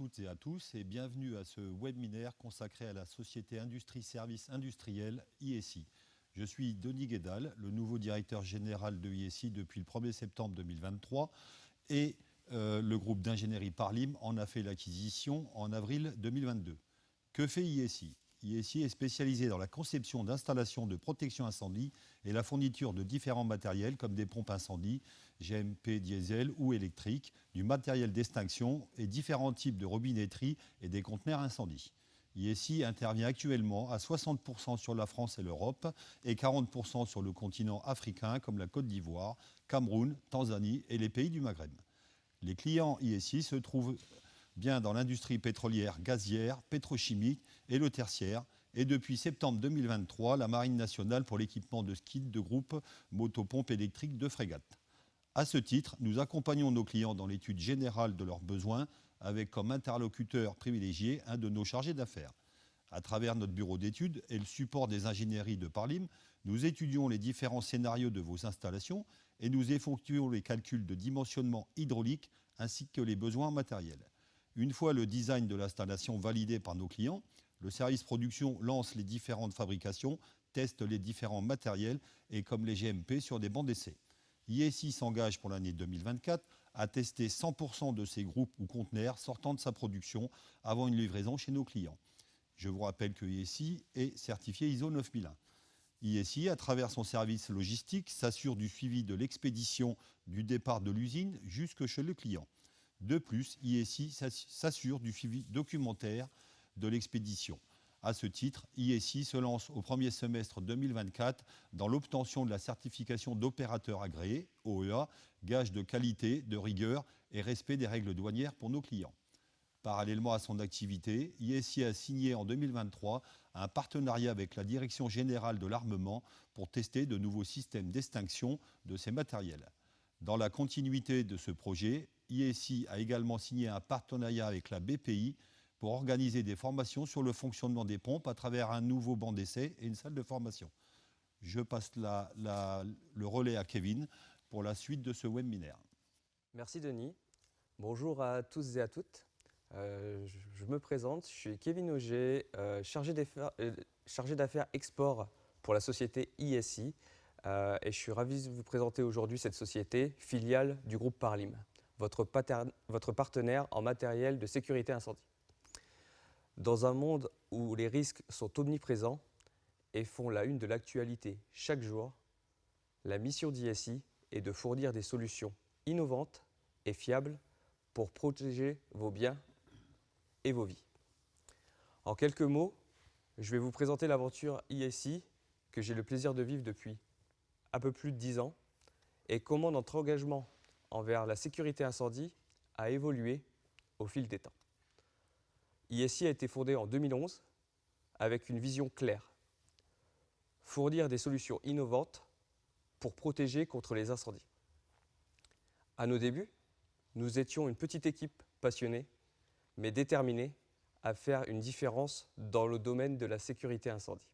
toutes et à tous et bienvenue à ce webinaire consacré à la société Industrie Services Industriels ISI. Je suis Denis Guédal, le nouveau directeur général de ISI depuis le 1er septembre 2023 et le groupe d'ingénierie Parlim en a fait l'acquisition en avril 2022. Que fait ISI ? ISI est spécialisé dans la conception d'installations de protection incendie et la fourniture de différents matériels comme des pompes incendie, GMP diesel ou électriques, du matériel d'extinction et différents types de robinetterie et des conteneurs incendie. ISI intervient actuellement à 60% sur la France et l'Europe et 40% sur le continent africain comme la Côte d'Ivoire, Cameroun, Tanzanie et les pays du Maghreb. Les clients ISI se trouvent bien dans l'industrie pétrolière, gazière, pétrochimique et le tertiaire. Et depuis septembre 2023, la Marine nationale pour l'équipement de skids de groupe motopompes électriques de frégate. À ce titre, nous accompagnons nos clients dans l'étude générale de leurs besoins avec comme interlocuteur privilégié un de nos chargés d'affaires. À travers notre bureau d'études et le support des ingénieries de Parlim, nous étudions les différents scénarios de vos installations et nous effectuons les calculs de dimensionnement hydraulique ainsi que les besoins matériels. Une fois le design de l'installation validé par nos clients, le service production lance les différentes fabrications, teste les différents matériels et comme les GMP sur des bancs d'essai. ISI s'engage pour l'année 2024 à tester 100% de ces groupes ou conteneurs sortant de sa production avant une livraison chez nos clients. Je vous rappelle que ISI est certifié ISO 9001. ISI, à travers son service logistique, s'assure du suivi de l'expédition du départ de l'usine jusque chez le client. De plus, ISI s'assure du suivi documentaire de l'expédition. À ce titre, ISI se lance au premier semestre 2024 dans l'obtention de la certification d'opérateur agréé, OEA, gage de qualité, de rigueur et respect des règles douanières pour nos clients. Parallèlement à son activité, ISI a signé en 2023 un partenariat avec la Direction générale de l'armement pour tester de nouveaux systèmes d'extinction de ces matériels. Dans la continuité de ce projet, ISI a également signé un partenariat avec la BPI pour organiser des formations sur le fonctionnement des pompes à travers un nouveau banc d'essai et une salle de formation. Je passe le relais à Kevin pour la suite de ce webinaire. Merci Denis. Bonjour à tous et à toutes. Je me présente, je suis Kevin Auger, chargé d'affaires export pour la société ISI et je suis ravi de vous présenter aujourd'hui cette société, filiale du groupe Parlim, votre partenaire en matériel de sécurité incendie. Dans un monde où les risques sont omniprésents et font la une de l'actualité chaque jour, la mission d'ISI est de fournir des solutions innovantes et fiables pour protéger vos biens et vos vies. En quelques mots, je vais vous présenter l'aventure ISI que j'ai le plaisir de vivre depuis un peu plus de 10 ans et comment notre engagement envers la sécurité incendie a évolué au fil des temps. ISI a été fondé en 2011 avec une vision claire. Fournir des solutions innovantes pour protéger contre les incendies. À nos débuts, nous étions une petite équipe passionnée, mais déterminée à faire une différence dans le domaine de la sécurité incendie.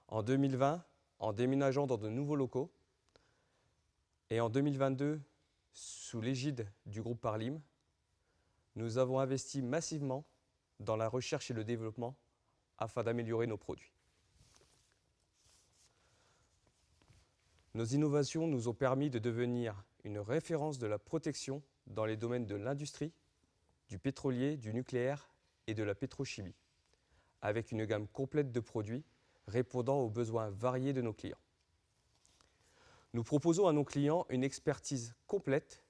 En 2020, en déménageant dans de nouveaux locaux, et en 2022, sous l'égide du groupe Parlim, nous avons investi massivement dans la recherche et le développement afin d'améliorer nos produits. Nos innovations nous ont permis de devenir une référence de la protection dans les domaines de l'industrie, du pétrolier, du nucléaire et de la pétrochimie, avec une gamme complète de produits répondant aux besoins variés de nos clients. Nous proposons à nos clients une expertise complète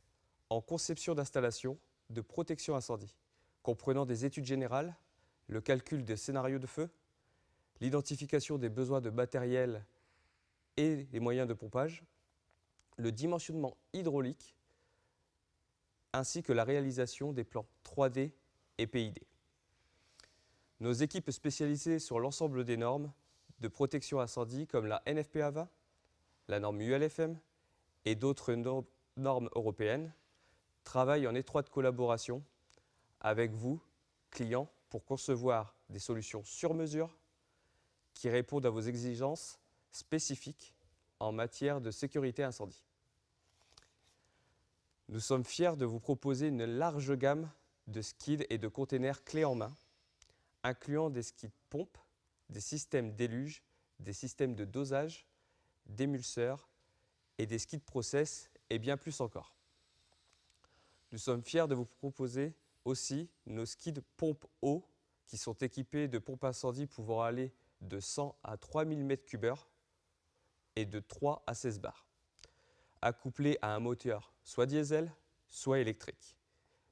en conception d'installation de protection incendie, comprenant des études générales, le calcul des scénarios de feu, l'identification des besoins de matériel et des moyens de pompage, le dimensionnement hydraulique, ainsi que la réalisation des plans 3D et PID. Nos équipes spécialisées sur l'ensemble des normes de protection incendie comme la NFPA 20, la norme ULFM et d'autres normes européennes travaillent en étroite collaboration avec vous, clients, pour concevoir des solutions sur mesure qui répondent à vos exigences spécifiques en matière de sécurité incendie. Nous sommes fiers de vous proposer une large gamme de skids et de containers clés en main, incluant des skids pompes, des systèmes d'éluge, des systèmes de dosage, d'émulseurs et des skids process et bien plus encore. Nous sommes fiers de vous proposer aussi nos skids pompes eau qui sont équipés de pompes incendie pouvant aller de 100 à 3000 m3 et de 3 à 16 bars, accouplés à un moteur soit diesel, soit électrique,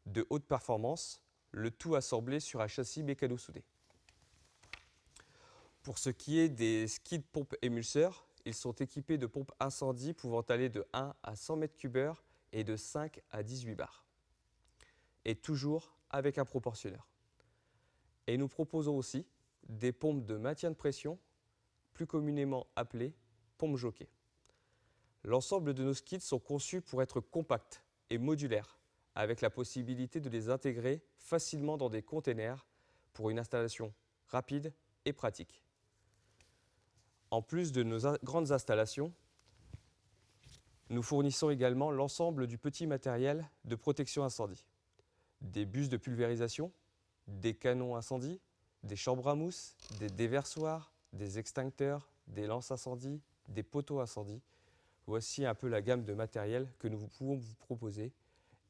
de haute performance, le tout assemblé sur un châssis mécano-soudé. Pour ce qui est des skids pompes émulseurs, ils sont équipés de pompes incendie pouvant aller de 1 à 100 m3 et de 5 à 18 bars, et toujours avec un proportionneur. Et nous proposons aussi des pompes de maintien de pression, plus communément appelées pompes jockey. L'ensemble de nos skids sont conçus pour être compacts et modulaires, avec la possibilité de les intégrer facilement dans des containers pour une installation rapide et pratique. En plus de nos grandes installations, nous fournissons également l'ensemble du petit matériel de protection incendie. Des bus de pulvérisation, des canons incendie, des chambres à mousse, des déversoirs, des extincteurs, des lances incendie, des poteaux incendie. Voici un peu la gamme de matériel que nous pouvons vous proposer.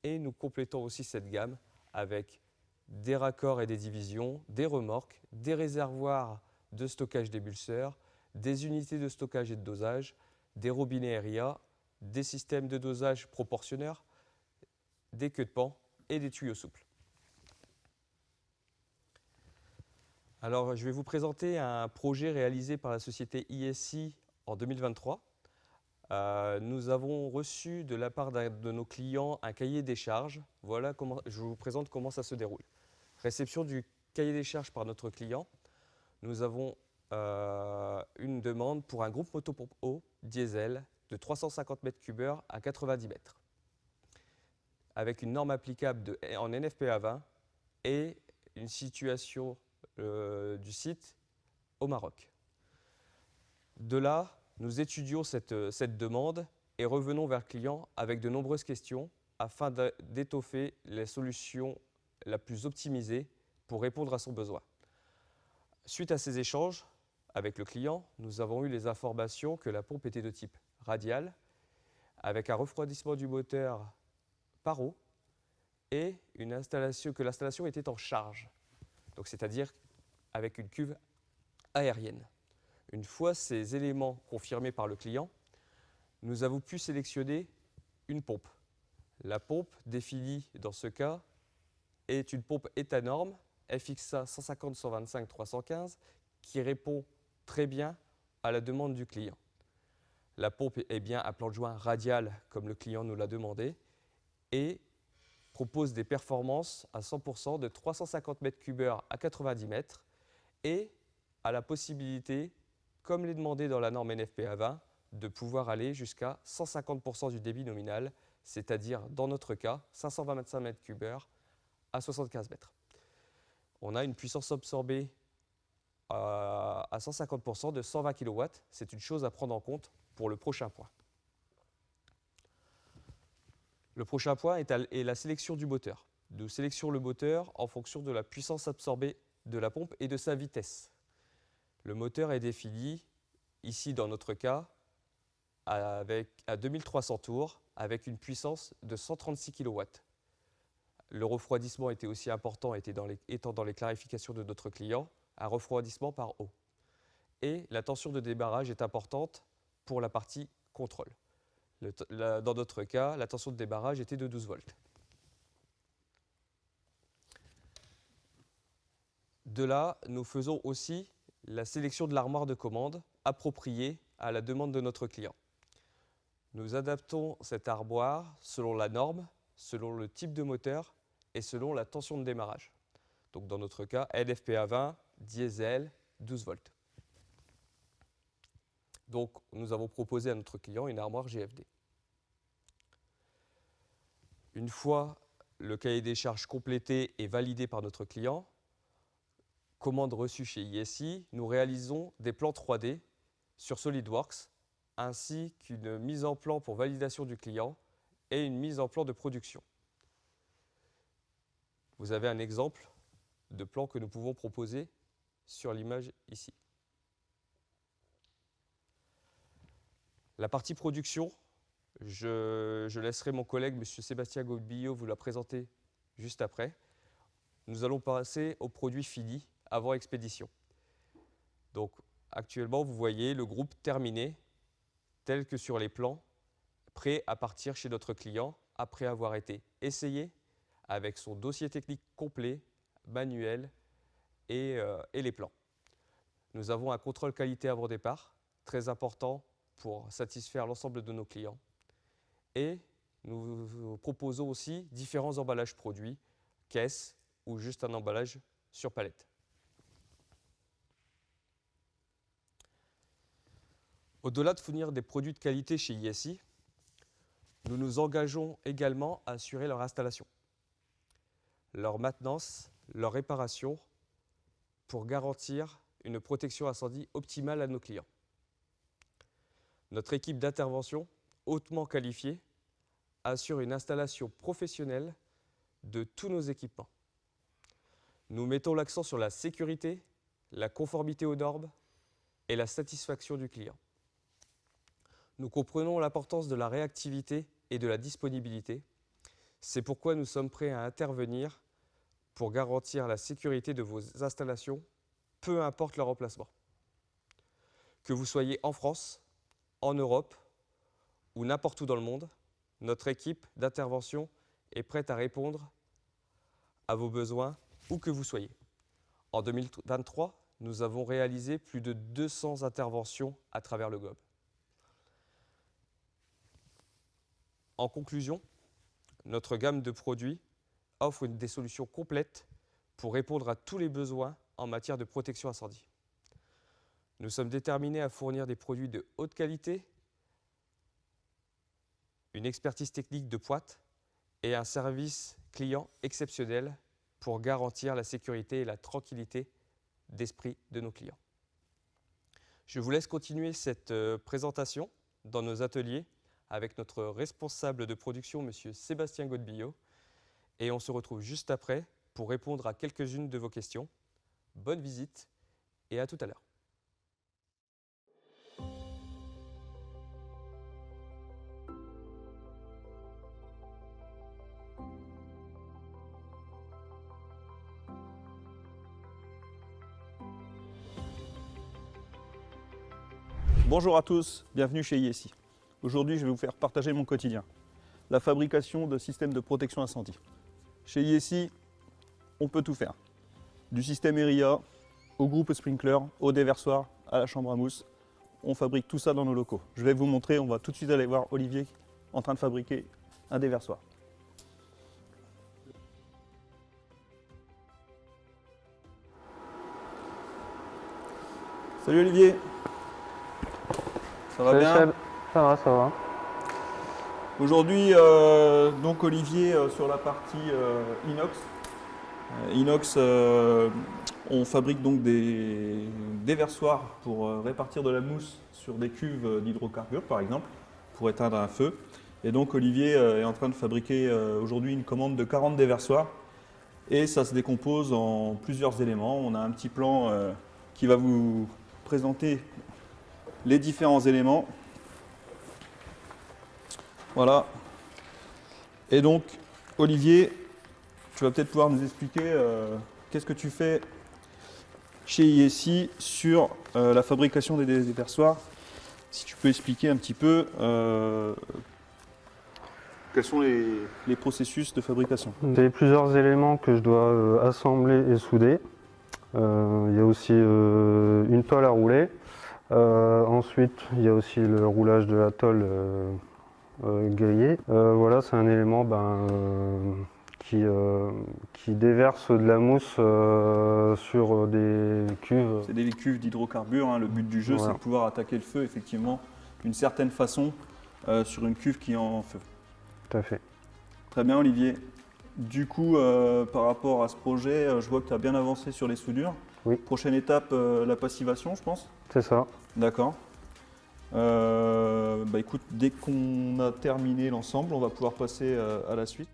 Et nous complétons aussi cette gamme avec des raccords et des divisions, des remorques, des réservoirs de stockage d'émulseurs, des unités de stockage et de dosage, des robinets RIA, des systèmes de dosage proportionneurs, des queues de pan et des tuyaux souples. Alors, je vais vous présenter un projet réalisé par la société ISI en 2023. Nous avons reçu de la part de nos clients un cahier des charges. Voilà comment je vous présente comment ça se déroule. Réception du cahier des charges par notre client. Nous avons une demande pour un groupe motopompe eau diesel de 350 m3 à 90 mètres, avec une norme applicable en NFPA 20 et une situation du site au Maroc. De là, nous étudions cette demande et revenons vers le client avec de nombreuses questions afin d'étoffer la solution la plus optimisée pour répondre à son besoin. Suite à ces échanges avec le client, nous avons eu les informations que la pompe était de type radial, avec un refroidissement du moteur par eau et que l'installation était en charge, donc c'est-à-dire avec une cuve aérienne. Une fois ces éléments confirmés par le client, nous avons pu sélectionner une pompe. La pompe définie dans ce cas est une pompe étanorme FXA 150-125-315 qui répond très bien à la demande du client. La pompe est bien à plan de joint radial comme le client nous l'a demandé et propose des performances à 100% de 350 m3 à 90 mètres et a la possibilité, comme l'est demandé dans la norme NFPA 20, de pouvoir aller jusqu'à 150% du débit nominal, c'est-à-dire dans notre cas 525 m3 à 75 mètres. On a une puissance absorbée à 150% de 120 kW. C'est une chose à prendre en compte pour le prochain point. Le prochain point est la sélection du moteur. Nous sélectionnons le moteur en fonction de la puissance absorbée de la pompe et de sa vitesse. Le moteur est défini, ici dans notre cas, à 2300 tours avec une puissance de 136 kW. Le refroidissement était aussi important, étant dans les clarifications de notre client, un refroidissement par eau. Et la tension de démarrage est importante pour la partie contrôle. Dans notre cas, la tension de démarrage était de 12 volts. De là, nous faisons aussi la sélection de l'armoire de commande appropriée à la demande de notre client. Nous adaptons cette armoire selon la norme, selon le type de moteur et selon la tension de démarrage. Donc dans notre cas, NFPA 20, diesel, 12 volts. Donc nous avons proposé à notre client une armoire GFD. Une fois le cahier des charges complété et validé par notre client, commande reçue chez ISI, nous réalisons des plans 3D sur SolidWorks ainsi qu'une mise en plan pour validation du client et une mise en plan de production. vous avez un exemple de plan que nous pouvons proposer sur l'image ici. La partie production, je laisserai mon collègue, M. Sébastien Godbillot, vous la présenter juste après. Nous allons passer aux produits finis avant expédition. Donc, actuellement, vous voyez le groupe terminé, tel que sur les plans, prêt à partir chez notre client après avoir été essayé avec son dossier technique complet, manuel et les plans. Nous avons un contrôle qualité avant départ, très important pour satisfaire l'ensemble de nos clients. Et nous proposons aussi différents emballages produits, caisses ou juste un emballage sur palette. Au-delà de fournir des produits de qualité chez ISI, nous nous engageons également à assurer leur installation, leur maintenance, leur réparation pour garantir une protection incendie optimale à nos clients. Notre équipe d'intervention, hautement qualifiée, assure une installation professionnelle de tous nos équipements. Nous mettons l'accent sur la sécurité, la conformité aux normes et la satisfaction du client. Nous comprenons l'importance de la réactivité et de la disponibilité. C'est pourquoi nous sommes prêts à intervenir pour garantir la sécurité de vos installations, peu importe leur emplacement. Que vous soyez en France, en Europe ou n'importe où dans le monde, notre équipe d'intervention est prête à répondre à vos besoins où que vous soyez. En 2023, nous avons réalisé plus de 200 interventions à travers le globe. En conclusion, notre gamme de produits offre des solutions complètes pour répondre à tous les besoins en matière de protection incendie. Nous sommes déterminés à fournir des produits de haute qualité, une expertise technique de pointe et un service client exceptionnel pour garantir la sécurité et la tranquillité d'esprit de nos clients. Je vous laisse continuer cette présentation dans nos ateliers avec notre responsable de production, M. Sébastien Godbillot, et on se retrouve juste après pour répondre à quelques-unes de vos questions. Bonne visite et à tout à l'heure. Bonjour à tous, bienvenue chez ISI. Aujourd'hui, je vais vous faire partager mon quotidien, la fabrication de systèmes de protection incendie. Chez ISI, on peut tout faire, du système ERIA au groupe sprinkler, au déversoir, à la chambre à mousse. On fabrique tout ça dans nos locaux. Je vais vous montrer, on va tout de suite aller voir Olivier en train de fabriquer un déversoir. Salut Olivier. Ça va Salut bien? Seb. Ça va. Aujourd'hui, donc Olivier sur la partie inox. Inox, on fabrique donc des déversoirs pour répartir de la mousse sur des cuves d'hydrocarbures par exemple, pour éteindre un feu. Et donc Olivier est en train de fabriquer aujourd'hui une commande de 40 déversoirs et ça se décompose en plusieurs éléments. On a un petit plan qui va vous présenter les différents éléments. Voilà. Et donc, Olivier, tu vas peut-être pouvoir nous expliquer qu'est-ce que tu fais chez ISI sur la fabrication des déversoirs. Si tu peux expliquer un petit peu quels sont les processus de fabrication. J'ai plusieurs éléments que je dois assembler et souder. Il y a aussi une tôle à rouler. Ensuite, il y a aussi le roulage de la tôle grillée. Voilà, c'est un élément qui déverse de la mousse sur des cuves. C'est des cuves d'hydrocarbures. Hein. Le but du jeu, Voilà. c'est de pouvoir attaquer le feu, effectivement, d'une certaine façon sur une cuve qui est en feu. Tout à fait. Très bien, Olivier. Du coup, par rapport à ce projet, je vois que tu as bien avancé sur les soudures. Oui. Prochaine étape, la passivation, je pense. C'est ça. D'accord. Écoute, dès qu'on a terminé l'ensemble, on va pouvoir passer à la suite.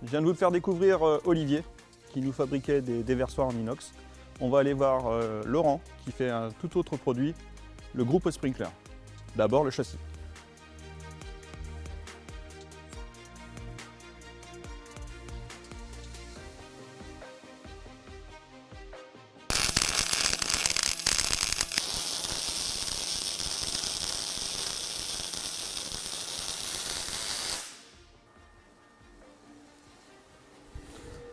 Je viens de vous faire découvrir Olivier, qui nous fabriquait des déversoirs en inox. On va aller voir Laurent, qui fait un tout autre produit, le groupe Sprinkler. D'abord le châssis.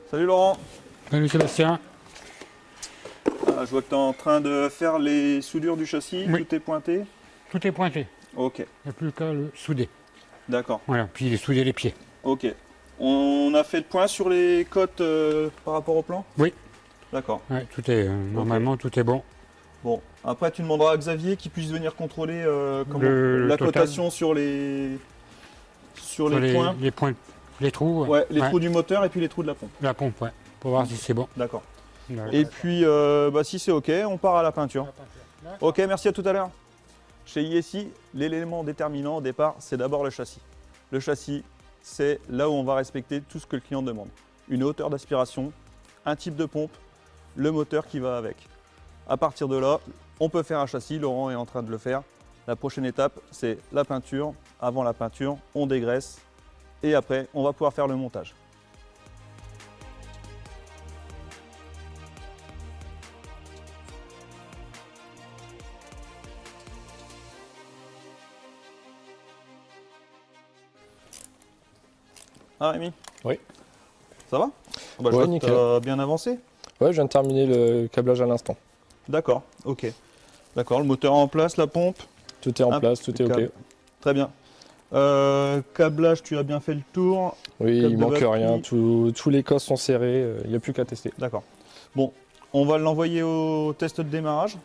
Salut Laurent. Salut Sébastien. Je vois que tu es en train de faire les soudures du châssis, Oui. tout est pointé. Tout est pointé. Ok, Il n'y a plus qu'à le souder. d'accord. Voilà, puis il est soudé les pieds. Ok. On a fait le point sur les cotes par rapport au plan? Oui. D'accord. Ouais, tout est, normalement, tout est bon. Bon, après tu demanderas à Xavier qu'il puisse venir contrôler Le la total. cotation sur les points. Les points, les trous. Ouais, les trous du moteur et puis les trous de la pompe. La pompe, ouais. Pour voir si c'est bon. D'accord. Ouais. Et puis, si c'est ok, on part à la peinture. Ok, merci, à tout à l'heure. Chez ISI, l'élément déterminant au départ, c'est d'abord le châssis. Le châssis, c'est là où on va respecter tout ce que le client demande. Une hauteur d'aspiration, un type de pompe, le moteur qui va avec. À partir de là, on peut faire un châssis, Laurent est en train de le faire. La prochaine étape, c'est la peinture. Avant la peinture, on dégraisse et après, on va pouvoir faire le montage. Ah Rémi? Oui. Ça va? Je Ouais, vois que nickel. t'as bien avancé. Ouais, je viens de terminer le câblage à l'instant. D'accord, ok. D'accord, le moteur en place, la pompe. Tout est en place, tout est ok. Impeccable. Très bien. Câblage, tu as bien fait le tour. Oui, Câble il de manque batterie. rien. Tous les cosses sont serrés, il n'y a plus qu'à tester. D'accord. Bon, on va l'envoyer au test de démarrage.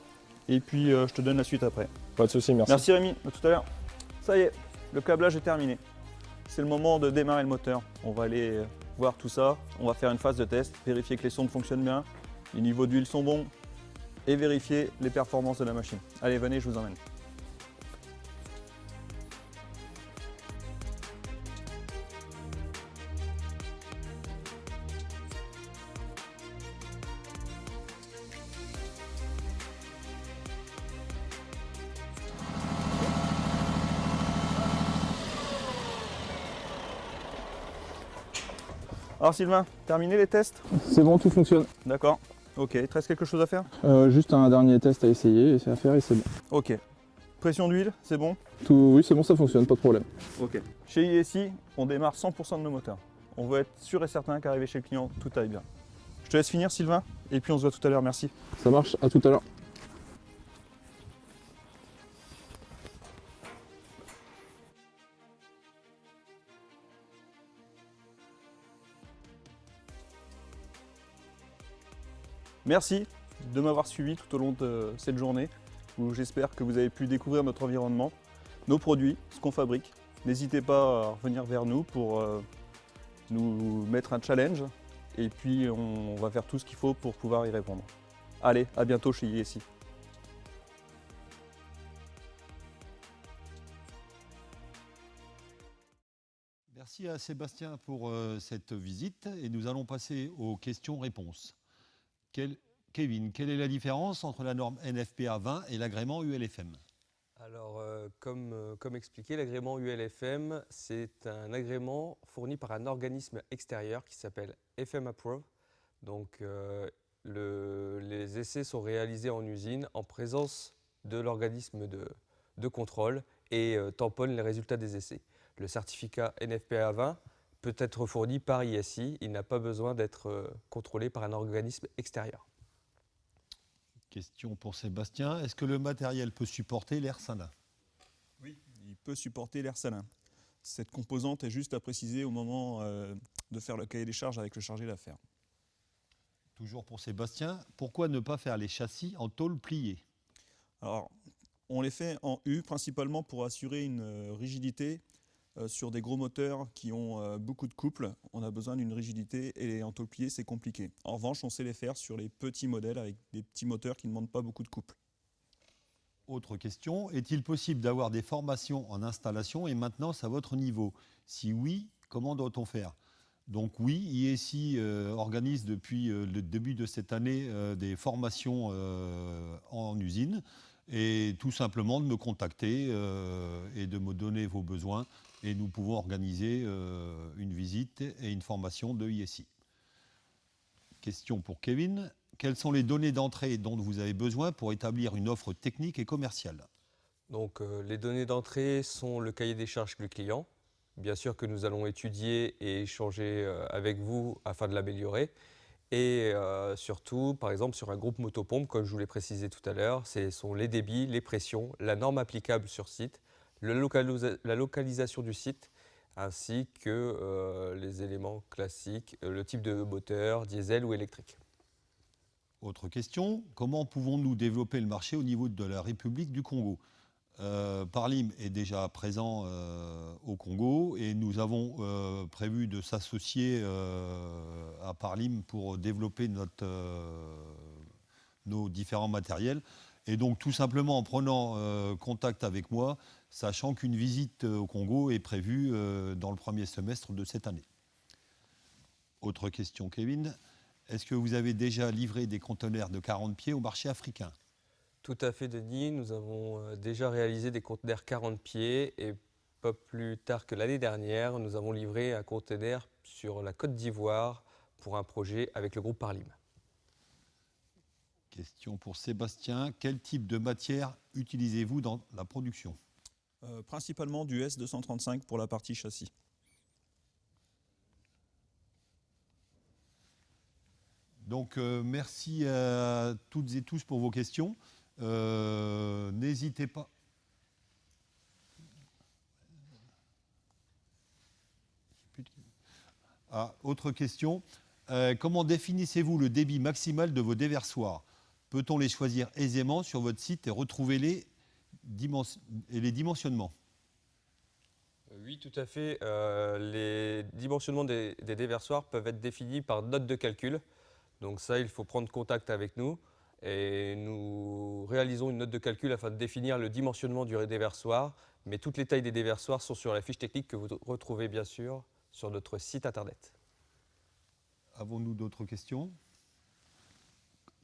Et puis, je te donne la suite après. Pas de souci, merci. Merci Rémi, à tout à l'heure. Ça y est, le câblage est terminé. C'est le moment de démarrer le moteur. On va aller voir tout ça. On va faire une phase de test, vérifier que les sondes fonctionnent bien, les niveaux d'huile sont bons et vérifier les performances de la machine. Allez, venez, je vous emmène. Alors Sylvain, terminé les tests? C'est bon, tout fonctionne. D'accord. Ok, il te reste quelque chose à faire? Juste un dernier test à essayer, et c'est à faire et c'est bon. Ok. Pression d'huile, c'est bon? Oui, c'est bon, ça fonctionne, pas de problème. Ok. Chez ISI, on démarre 100% de nos moteurs. On veut être sûr et certain qu'arrivé chez le client, tout aille bien. Je te laisse finir Sylvain, et puis on se voit tout à l'heure, merci. Ça marche, à tout à l'heure. Merci de m'avoir suivi tout au long de cette journée, où j'espère que vous avez pu découvrir notre environnement, nos produits, ce qu'on fabrique. N'hésitez pas à revenir vers nous pour nous mettre un challenge, et puis on va faire tout ce qu'il faut pour pouvoir y répondre. Allez, à bientôt chez ISI. Merci à Sébastien pour cette visite et nous allons passer aux questions-réponses. Kevin, quelle est la différence entre la norme NFPA 20 et l'agrément ULFM? Alors, comme expliqué, l'agrément ULFM, c'est un agrément fourni par un organisme extérieur qui s'appelle FM Approve. Donc, les essais sont réalisés en usine en présence de l'organisme de contrôle et tamponnent les résultats des essais. Le certificat NFPA 20 peut être fourni par ISI, il n'a pas besoin d'être contrôlé par un organisme extérieur. Question pour Sébastien. Est-ce que le matériel peut supporter l'air salin? Oui, il peut supporter l'air salin. Cette composante est juste à préciser au moment de faire le cahier des charges avec le chargé d'affaires. Toujours pour Sébastien. Pourquoi ne pas faire les châssis en tôle pliée? Alors, on les fait en U principalement pour assurer une rigidité. Sur des gros moteurs qui ont beaucoup de couple, on a besoin d'une rigidité et en tôle pliée, c'est compliqué. En revanche, on sait les faire sur les petits modèles avec des petits moteurs qui ne demandent pas beaucoup de couple. Autre question, est-il possible d'avoir des formations en installation et maintenance à votre niveau? Si oui, comment doit-on faire? Donc oui, ISI organise depuis le début de cette année des formations en usine et tout simplement de me contacter et de me donner vos besoins et nous pouvons organiser une visite et une formation de ISI. Question pour Kevin. Quelles sont les données d'entrée dont vous avez besoin pour établir une offre technique et commerciale? Donc les données d'entrée sont le cahier des charges du client, bien sûr que nous allons étudier et échanger avec vous afin de l'améliorer. Et surtout, par exemple, sur un groupe motopompe, comme je vous l'ai précisé tout à l'heure, ce sont les débits, les pressions, la norme applicable sur site, la localisation du site, ainsi que les éléments classiques, le type de moteur, diesel ou électrique. Autre question, comment pouvons-nous développer le marché au niveau de la République du Congo? Parlim est déjà présent au Congo et nous avons prévu de s'associer à Parlim pour développer nos différents matériels. Et donc tout simplement en prenant contact avec moi, sachant qu'une visite au Congo est prévue dans le premier semestre de cette année. Autre question, Kevin. Est-ce que vous avez déjà livré des conteneurs de 40 pieds au marché africain? Tout à fait, Denis. Nous avons déjà réalisé des conteneurs 40 pieds et pas plus tard que l'année dernière, nous avons livré un conteneur sur la Côte d'Ivoire pour un projet avec le groupe Parlim. Question pour Sébastien. Quel type de matière utilisez-vous dans la production? Principalement du S235 pour la partie châssis. Donc merci à toutes et tous pour vos questions. N'hésitez pas. Autre question. Comment définissez-vous le débit maximal de vos déversoirs? Peut-on les choisir aisément sur votre site et retrouver les dimensionnements? Oui, tout à fait. Les dimensionnements des déversoirs peuvent être définis par note de calcul. Donc ça, il faut prendre contact avec nous et nous réalisons une note de calcul afin de définir le dimensionnement du déversoir. Mais toutes les tailles des déversoirs sont sur la fiche technique que vous retrouvez bien sûr sur notre site internet. Avons-nous d'autres questions?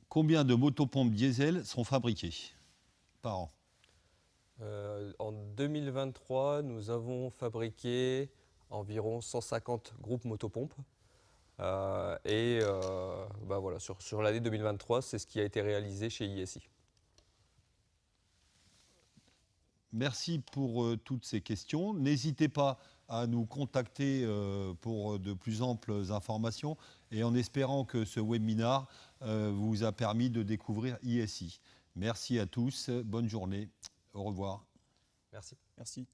Combien de motopompes diesel sont fabriquées par an? En 2023, nous avons fabriqué environ 150 groupes motopompes. Voilà, sur l'année 2023, c'est ce qui a été réalisé chez ISI. Merci pour toutes ces questions. N'hésitez pas à nous contacter pour de plus amples informations et en espérant que ce webinaire vous a permis de découvrir ISI. Merci à tous, bonne journée, au revoir. Merci. Merci.